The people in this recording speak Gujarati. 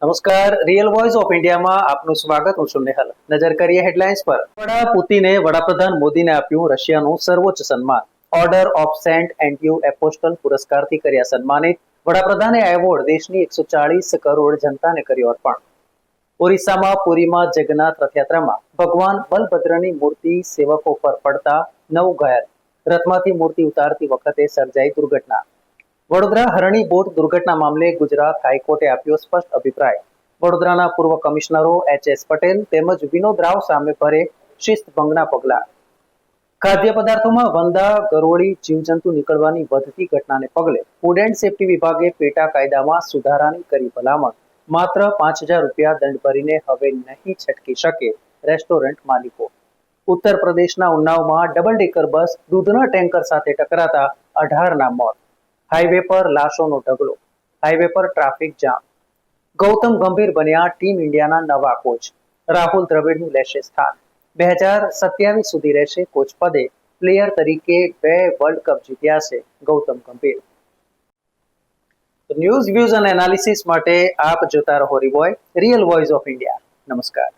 નમસ્કાર, રિયલ વોઇસ ઓફ ઇન્ડિયામાં આપનું સ્વાગત. હું છું નેહલ. નજર કરીએ હેડલાઇન્સ પર. પુતિને વડાપ્રધાન મોદીને આપ્યું રશિયાનું સર્વોચ્ચ સન્માન. ઓર્ડર ઓફ સેન્ટ એન્ડ્રયુ એપોસ્ટલ પુરસ્કારથી કર્યા સન્માનિત. વડાપ્રધાને આ એવોર્ડ દેશની 140 કરોડ જનતાને કર્યો અર્પણ. ઓરિસ્સામાં પુરીમાં જગન્નાથ રથયાત્રામાં ભગવાન બલભદ્રની મૂર્તિ સેવકો પર પડતા 9 ઘાયલ. રથમાંથી મૂર્તિ ઉતારતી વખતે સર્જાઈ દુર્ઘટના. વડોદરા હરણી બોટ દુર્ઘટના મામલે ગુજરાત હાઈકોર્ટે આપ્યો સ્પષ્ટ અભિપ્રાય. વડોદરાના પૂર્વ કમિશનરો એચ.એસ. પટેલ તેમજ વિનોદ રાવ સામે ભરે શિસ્તભંગના પગલા. ખાદ્ય પદાર્થોમાં વંદા ગરોળી જીવજંતુ નીકળવાની વધતી ઘટનાને પગલે ફૂડ એન્ડ સેફ્ટી વિભાગે પેટા કાયદામાં સુધારાની કરી ભલામણ. માત્ર 5,000 રૂપિયા દંડ ભરીને હવે નહીં છટકી શકે રેસ્ટોરન્ટ માલિકો. ઉત્તર પ્રદેશના ઉન્નાવમાં ડબલ ડેકર બસ દૂધના ટેન્કર સાથે ટકરાતા 18ના મોત. હાઈવે પર લાશોનો ઢગલો. હાઈવે પર ટ્રાફિક જામ. ગૌતમ ગંભીર બન્યા ટીમ ઇન્ડિયાના નવા કોચ. રાહુલ દ્રવિડનું લેશે સ્થાન. 2027 સુધી રહેશે કોચ પદે. પ્લેયર તરીકે 2 વર્લ્ડ કપ જીત્યા છે ગૌતમ ગંભીર. ન્યૂઝ, વ્યૂઝ અને એનાલિસિસ માટે આપ જોતા રહો રિવોય, રિયલ વોઇસ ઓફ ઇન્ડિયા. નમસ્કાર.